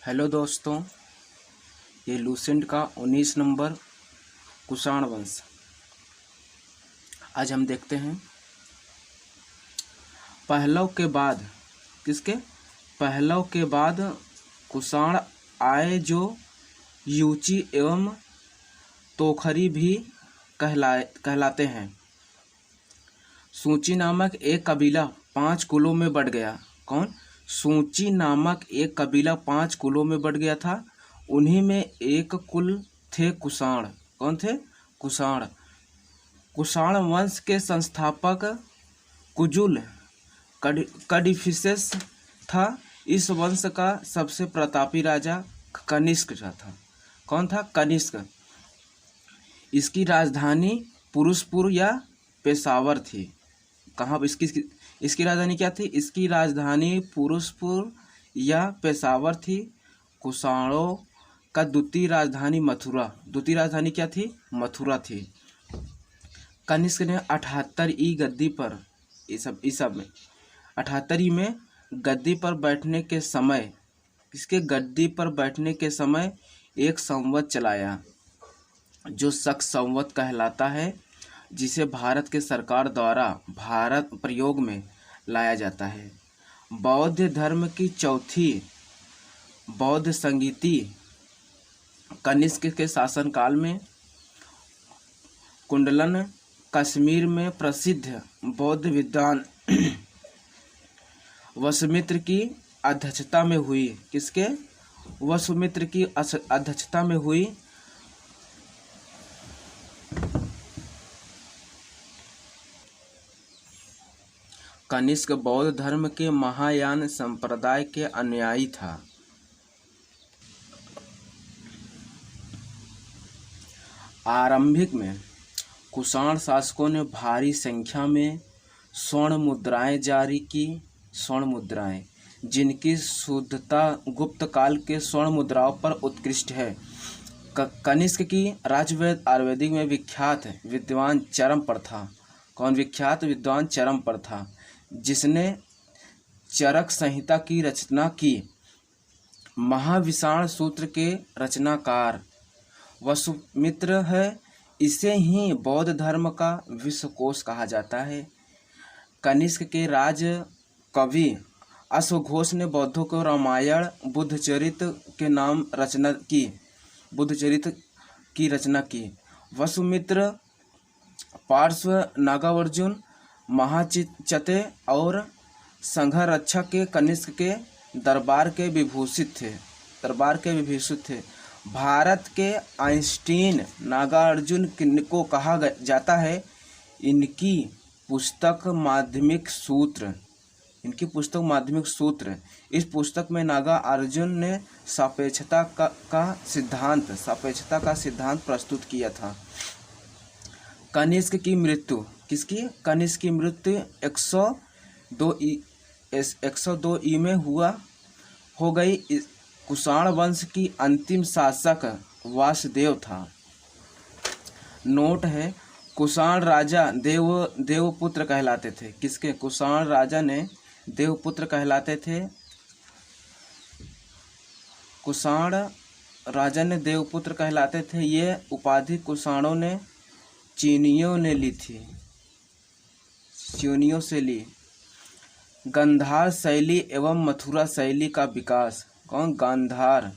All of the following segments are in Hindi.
हेलो दोस्तों, ये लूसेंट का 19 नंबर कुषाण वंश। आज हम देखते हैं पहलव के बाद पहलव के बाद कुषाण आए, जो यूची एवं तोखरी भी कहलाते हैं। सूची नामक एक कबीला 5 कुलों में बढ़ गया। कौन? सूची नामक एक कबीला 5 कुलों में बढ़ गया था। उन्हीं में एक कुल थे कुषाण। कौन थे? कुषाण। कुषाण वंश के संस्थापक कुजुल कडिफिसेस था। इस वंश का सबसे प्रतापी राजा कनिष्क था। कौन था? कनिष्क। इसकी राजधानी पुरुषपुर या पेशावर थी। कहाँ? इसकी राजधानी क्या थी? इसकी राजधानी पुरुषपुर या पेशावर थी। कुषाणों का द्वितीय राजधानी मथुरा। द्वितीय राजधानी क्या थी? मथुरा थी। कनिष्क ने 78वीं गद्दी पर इस सब में 78वीं में गद्दी पर बैठने के समय एक संवत चलाया, जो शक संवत कहलाता है, जिसे भारत के सरकार द्वारा भारत प्रयोग में लाया जाता है। बौद्ध धर्म की चौथी बौद्ध संगीति कनिष्क के शासनकाल में कुंडलन कश्मीर में प्रसिद्ध बौद्ध विद्वान वसुमित्र की अध्यक्षता में हुई। किसके? वसुमित्र की अध्यक्षता में हुई। कनिष्क बौद्ध धर्म के महायान संप्रदाय के अनुयायी था। आरंभिक में कुषाण शासकों ने भारी संख्या में स्वर्ण मुद्राएं जारी की। स्वर्ण मुद्राएं, जिनकी शुद्धता गुप्त काल के स्वर्ण मुद्राओं पर उत्कृष्ट है। कनिष्क की राजवैद आयुर्वेदिक में विख्यात विद्वान चरम पर था। कौन विख्यात विद्वान? चरम पर था, जिसने चरक संहिता की रचना की। महाविषाण सूत्र के रचनाकार वसुमित्र है। इसे ही बौद्ध धर्म का विश्वकोश कहा जाता है। कनिष्क के राज कवि अश्वघोष ने बौद्धों को रामायण बुद्धचरित के नाम रचना की। बुद्धचरित की रचना की। वसुमित्र पार्श्व नागार्जुन महाचिचते और संघरक्षक के कनिष्क के दरबार के विभूषित थे। भारत के आइंस्टीन नागार्जुन को कहा जाता है। इनकी पुस्तक माध्यमिक सूत्र। इस पुस्तक में नागार्जुन ने सापेक्षता का सिद्धांत प्रस्तुत किया था। कनिष्क की मृत्यु किसकी? कनिष्क की मृत्यु 102 ई में हो गई। कुषाण वंश की अंतिम शासक वासुदेव था। नोट है, कुषाण राजा देवपुत्र कहलाते थे। किसके? कुषाण राजा ने देवपुत्र कहलाते थे। कुषाण राजा ने देवपुत्र कहलाते थे। ये उपाधि कुषाणों ने चीनियों से ली। गांधार शैली एवं मथुरा शैली का विकास। कौन? गांधार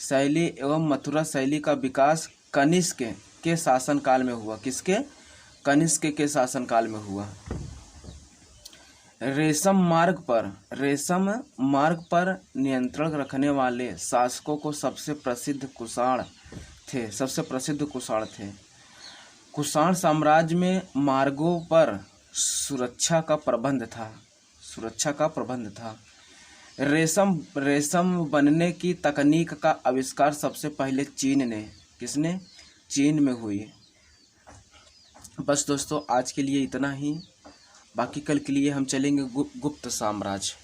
शैली एवं मथुरा शैली का विकास कनिष्क के शासनकाल में हुआ। किसके? कनिष्क के शासनकाल में हुआ। रेशम मार्ग पर नियंत्रण रखने वाले शासकों को सबसे प्रसिद्ध कुषाण थे। कुषाण साम्राज्य में मार्गों पर सुरक्षा का प्रबंध था। रेशम बनने की तकनीक का आविष्कार सबसे पहले चीन में हुई। बस दोस्तों, आज के लिए इतना ही। बाकी कल के लिए हम चलेंगे गुप्त साम्राज्य।